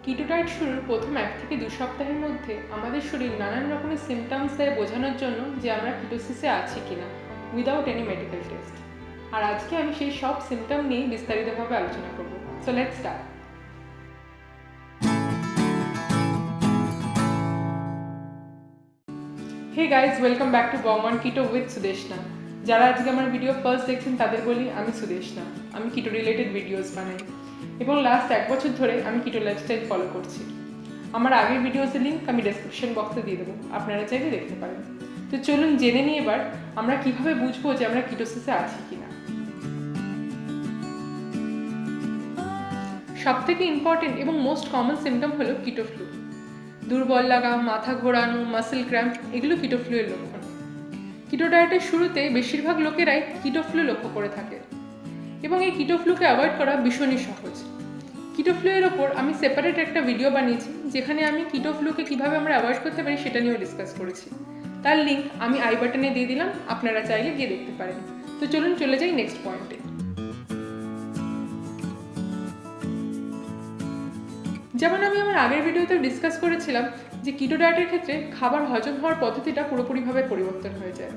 Keto diet শুরুর প্রথম 1 থেকে 2 সপ্তাহের মধ্যে আমাদের শরীর নানান রকমের সিমটমস দেয় বোঝানোর জন্য যে আমরা কিটোসিসে আছি কিনা উইদাউট এনি মেডিকেল টেস্ট। আর আজকে আমি সেই সব সিমটম নিয়ে বিস্তারিতভাবে আলোচনা করব। So let's start. Hey guys, welcome back to Bong on keto with Sudeshna. যারা আজকে আমার ভিডিও ফার্স্ট দেখছেন তাদের বলি আমি সুদেশনা। আমি কিটো রিলেটেড ভিডিওস বানাই এবং লাস্ট 1 বছর ধরে আমি কিটো লাইফস্টাইল ফলো করছি। আমার আগের ভিডিওসের লিঙ্ক আমি ডেসক্রিপশন বক্সে দিয়ে দেবো, আপনারা চাইলে দেখতে পারেন। তো চলুন জেনে নিই এবার আমরা কিভাবে বুঝবো যে আমরা কিটোসিসে আছি কিনা। সবথেকে ইম্পর্টেন্ট এবং মোস্ট কমন সিমটম হলো কিটো ফ্লু। দুর্বল লাগা, মাথা ঘোরানো, মাসেল ক্র্যাম্প, এগুলো কিটো ফ্লু এর লক্ষণ। কিটো ডায়েটের শুরুতে বেশিরভাগ লোকেরাই কিটো ফ্লু লক্ষ্য করে থাকে এবং এই কিটো ফ্লুকে অ্যাভয়েড করা ভীষণই সহজ। কিটো ফ্লু এর ওপর আমি সেপারেট একটা ভিডিও বানিয়েছি যেখানে আমি কিটো ফ্লুকে কীভাবে আমরা অ্যাভয়েড করতে পারি সেটা নিয়েও ডিসকাস করেছি। তার লিঙ্ক আমি আই বাটনে দিয়ে দিলাম, আপনারা চাইলে গিয়ে দেখতে পারেন। তো চলুন চলে যাই নেক্সট পয়েন্টে। যেমন আমি আমার আগের ভিডিওতে ডিসকাস করেছিলাম যে কিটো ডায়েটের ক্ষেত্রে খাবার হজম হওয়ার পদ্ধতিটা পুরোপুরিভাবে পরিবর্তন হয়ে যায়।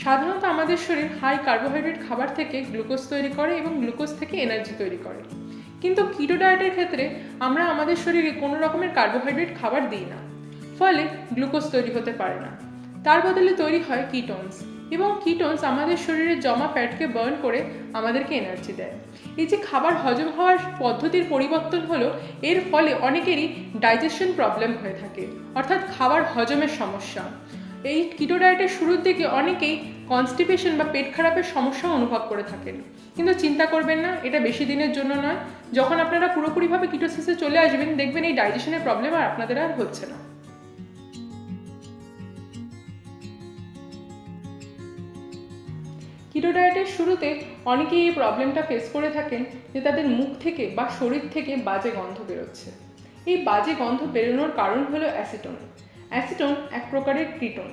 সাধারণত আমাদের শরীর হাই কার্বোহাইড্রেট খাবার থেকে গ্লুকোজ তৈরি করে এবং গ্লুকোজ থেকে এনার্জি তৈরি করে, কিন্তু কিটো ডায়েটের ক্ষেত্রে আমরা আমাদের শরীরে কোনো রকমের কার্বোহাইড্রেট খাবার দিই না, ফলে গ্লুকোজ তৈরি হতে পারে না। তার বদলে তৈরি হয় কিটোনস, এবং কিটোনস আমাদের শরীরে জমা ফ্যাটকে বার্ন করে আমাদেরকে এনার্জি দেয়। এই যে খাবার হজম হওয়ার পদ্ধতির পরিবর্তন হলো, এর ফলে অনেকেরই ডাইজেশন প্রবলেম হয়ে থাকে, অর্থাৎ খাবার হজমের সমস্যা। এই কিটো ডায়েটের শুরুর দিকে অনেকেই কনস্টিপেশন বা পেট খারাপের সমস্যা অনুভব করে থাকেন, কিন্তু চিন্তা করবেন না, এটা বেশি দিনের জন্য নয়। যখন আপনারা পুরোপুরিভাবে কিটোসিসে চলে আসবেন, দেখবেন এই ডাইজেশনের প্রবলেম আর আপনাদের আর হচ্ছে না। কিটো ডায়েটের শুরুতে অনেকেই এই প্রবলেমটা ফেস করে থাকেন যে তাদের মুখ থেকে বা শরীর থেকে বাজে গন্ধ বেরোচ্ছে। এই বাজে গন্ধ বেরোনোর কারণ হলো অ্যাসিটোন। অ্যাসিটোন এক প্রকারের কিটোন।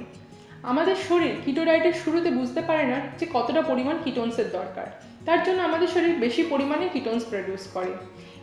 আমাদের শরীর কিটো ডায়েটের শুরুতে বুঝতে পারে না যে কতটা পরিমাণ কিটোনসের দরকার, তার জন্য আমাদের শরীর বেশি পরিমাণে কিটোনস প্রডিউস করে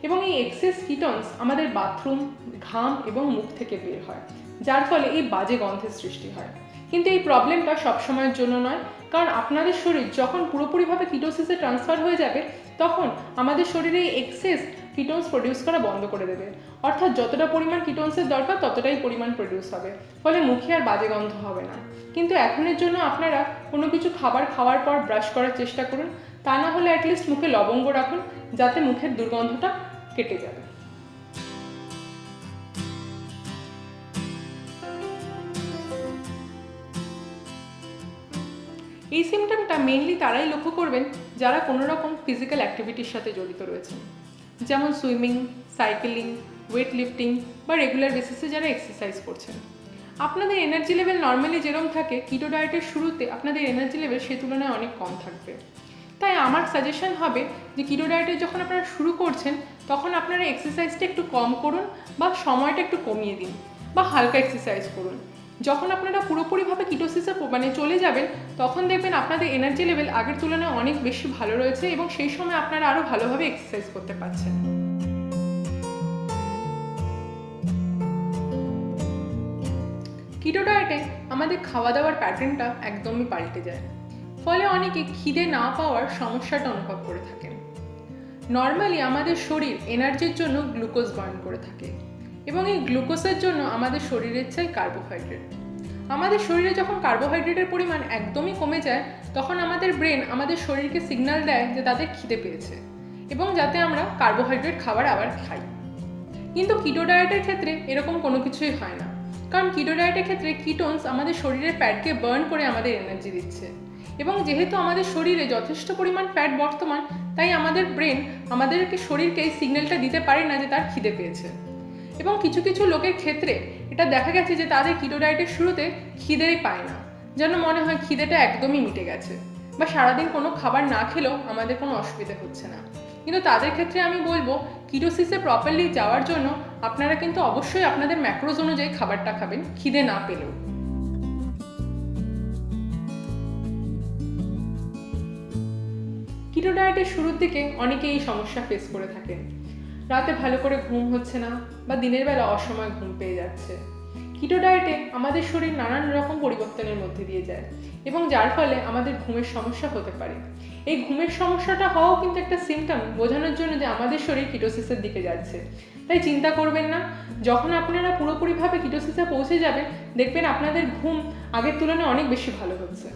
এবং এই এক্সেস কিটোনস আমাদের বাথরুম, ঘাম এবং মুখ থেকে বের হয়, যার ফলে এই বাজে গন্ধের সৃষ্টি হয়। কিন্তু এই প্রবলেমটা সবসময়ের জন্য নয়, কারণ আপনাদের শরীর যখন পুরোপুরিভাবে কিটোসিসে ট্রান্সফার হয়ে যাবে, তখন আমাদের শরীরে এই এক্সেস কিটোনস প্রডিউস করা বন্ধ করে দেবে, অর্থাৎ যতটা পরিমাণ কিটোনসের দরকার ততটাই পরিমাণ প্রডিউস হবে, ফলে মুখে আর বাজে গন্ধ হবে না। কিন্তু এখনের জন্য আপনারা কোনো কিছু খাবার খাওয়ার পর ব্রাশ করার চেষ্টা করুন, তা না হলে অ্যাটলিস্ট মুখে লবঙ্গ রাখুন, যাতে মুখের দুর্গন্ধটা কেটে যাবে। এই সিমটমটা মেইনলি তারাই লক্ষ্য করবেন যারা কোনো রকম ফিজিক্যাল অ্যাক্টিভিটির সাথে জড়িত রয়েছেন, যেমন সুইমিং, সাইকেলিং, ওয়েট লিফটিং বা রেগুলার বেসিসে যারা এক্সারসাইজ করছেন। আপনাদের এনার্জি লেভেল নর্মালি যেরকম থাকে, কিটো ডায়েটের শুরুতে আপনাদের এনার্জি লেভেল সে তুলনায় অনেক কম থাকবে। তাই আমার সাজেশন হবে যে কিটো ডায়েটে যখন আপনারা শুরু করছেন, তখন আপনারা এক্সারসাইজটা একটু কম করুন বা সময়টা একটু কমিয়ে দিন বা হালকা এক্সারসাইজ করুন। যখন আপনারা পুরোপুরিভাবে কিটোসিসে চলে যাবেন, তখন দেখবেন আপনাদের এনার্জি লেভেল আগের তুলনায় অনেক বেশি ভালো রয়েছে এবং সেই সময় আপনারা আরও ভালোভাবে এক্সারসাইজ করতে পারছেন। কিটো ডায়েটে আমাদের খাওয়া দাওয়ার প্যাটার্নটা একদমই পাল্টে যায়, ফলে অনেকে খিদে না পাওয়ার সমস্যাটা অনুভব করে থাকেন। নর্মালি আমাদের শরীর এনার্জির জন্য গ্লুকোজ বার্ন করে থাকে এবং এই গ্লুকোজের জন্য আমাদের শরীরের চাই কার্বোহাইড্রেট। আমাদের শরীরে যখন কার্বোহাইড্রেটের পরিমাণ একদমই কমে যায়, তখন আমাদের ব্রেন আমাদের শরীরকে সিগন্যাল দেয় যে তাদের খিদে পেয়েছে এবং যাতে আমরা কার্বোহাইড্রেট খাবার আবার খাই। কিন্তু কিটো ডায়েটের ক্ষেত্রে এরকম কোনো কিছুই হয় না, কারণ কিটো ডায়েটের ক্ষেত্রে কিটোনস আমাদের শরীরের ফ্যাটকে বার্ন করে আমাদের এনার্জি দিচ্ছে, এবং যেহেতু আমাদের শরীরে যথেষ্ট পরিমাণ ফ্যাট বর্তমান, তাই আমাদের ব্রেন আমাদেরকে শরীরকে এই সিগন্যালটা দিতে পারে না যে তার খিদে পেয়েছে। এবং কিছু কিছু লোকের ক্ষেত্রে এটা দেখা গেছে যে তাদের কিটো ডায়েটের শুরুতে খিদেই পায় না, যেন মনে হয় খিদেটা একদমই মিটে গেছে, বা সারাদিন কোনো খাবার না খেলেও আমাদের কোনো অসুবিধা হচ্ছে না। কিন্তু তাদের ক্ষেত্রে আমি বলবো, কিটোসিসে প্রপারলি যাওয়ার জন্য আপনারা কিন্তু অবশ্যই আপনাদের ম্যাক্রোজ অনুযায়ী খাবারটা খাবেন, খিদে না পেলেও। কিটো ডায়েটের শুরুর দিকে অনেকে এই সমস্যা ফেস করে থাকেন। রাতে ভালো করে ঘুম হচ্ছে না বা দিনের বেলা অসময় ঘুম পেয়ে যাচ্ছে। কিটো ডায়েটে আমাদের শরীর নানান রকম পরিবর্তনের মধ্যে দিয়ে যায় এবং যার ফলে আমাদের ঘুমের সমস্যা হতে পারে। এই ঘুমের সমস্যাটা হওয়াও কিন্তু একটা সিমটম বোঝানোর জন্য যে আমাদের শরীর কিটোসিসের দিকে যাচ্ছে। তাই চিন্তা করবেন না, যখন আপনারা পুরোপুরিভাবে কিটোসিসে পৌঁছে যাবেন দেখবেন আপনাদের ঘুম আগের তুলনায় অনেক বেশি ভালো হচ্ছে।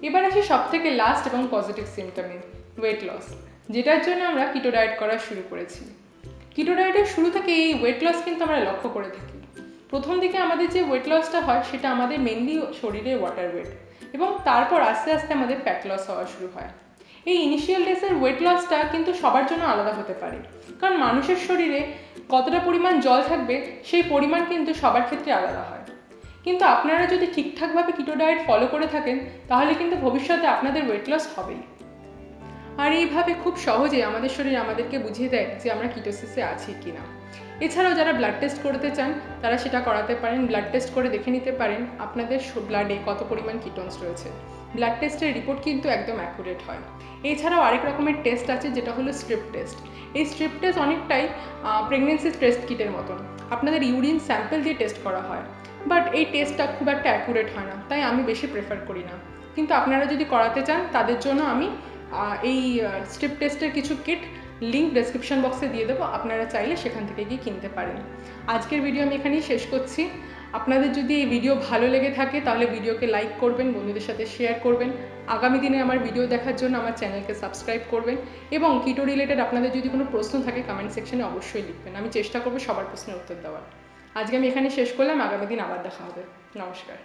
এবার আসি সব থেকে লাস্ট এবং পজিটিভ সিমটমে, ওয়েট লস, যেটার জন্য আমরা কিটো ডায়েট করা শুরু করেছি। কিটো ডায়েটের শুরু থেকে এই ওয়েট লস কিন্তু আমরা লক্ষ্য করে থাকি। প্রথম দিকে আমাদের যে ওয়েট লসটা হয় সেটা আমাদের মেনলি শরীরের ওয়াটার ওয়েট, এবং তারপর আস্তে আস্তে আমাদের ফ্যাট লস হওয়া শুরু হয়। এই ইনিশিয়াল ডেজের ওয়েট লসটা কিন্তু সবার জন্য আলাদা হতে পারে, কারণ মানুষের শরীরে কতটা পরিমাণ জল থাকবে সেই পরিমাণ কিন্তু সবার ক্ষেত্রে আলাদা হয়। কিন্তু আপনারা যদি ঠিকঠাকভাবে কিটো ডায়েট ফলো করে থাকেন তাহলে কিন্তু ভবিষ্যতে আপনাদের ওয়েট লস হবেই। আর এইভাবে খুব সহজে আমাদের শরীর আমাদেরকে বুঝিয়ে দেয় যে আমরা কিটোসিসে আছি কিনা। এছাড়াও যারা ব্লাড টেস্ট করতে চান তারা সেটা করাতে পারেন। ব্লাড টেস্ট করে দেখে নিতে পারেন আপনাদের ব্লাডে কত পরিমাণ কিটোনস রয়েছে। ব্লাড টেস্টের রিপোর্ট কিন্তু একদম অ্যাকুরেট হয়। এছাড়াও আরেক রকমের টেস্ট আছে যেটা হলো স্ট্রিপ টেস্ট। এই স্ট্রিপ টেস্ট অনেকটাই প্রেগনেন্সি টেস্ট কিটের মতন, আপনাদের ইউরিন স্যাম্পল দিয়ে টেস্ট করা হয়। বাট এই টেস্টটা খুব একটা অ্যাকুরেট হয় না, তাই আমি বেশি প্রেফার করি না। কিন্তু আপনারা যদি করাতে চান তাদের জন্য আমি এই স্ট্রিপ টেস্টের কিছু কিট লিঙ্ক ডেসক্রিপশন বক্সে দিয়ে দেবো, আপনারা চাইলে সেখান থেকে গিয়ে কিনতে পারেন। আজকের ভিডিও আমি এখানেই শেষ করছি। আপনাদের যদি এই ভিডিও ভালো লেগে থাকে তাহলে ভিডিওকে লাইক করবেন, বন্ধুদের সাথে শেয়ার করবেন। আগামী দিনে আমার ভিডিও দেখার জন্য আমার চ্যানেলকে সাবস্ক্রাইব করবেন এবং কিটো রিলেটেড আপনাদের যদি কোনো প্রশ্ন থাকে কমেন্ট সেকশনে অবশ্যই লিখবেন, আমি চেষ্টা করবো সবার প্রশ্নের উত্তর দেওয়ার। আজকে আমি এখানে শেষ করলাম, আগামী দিন আবার দেখা হবে। নমস্কার।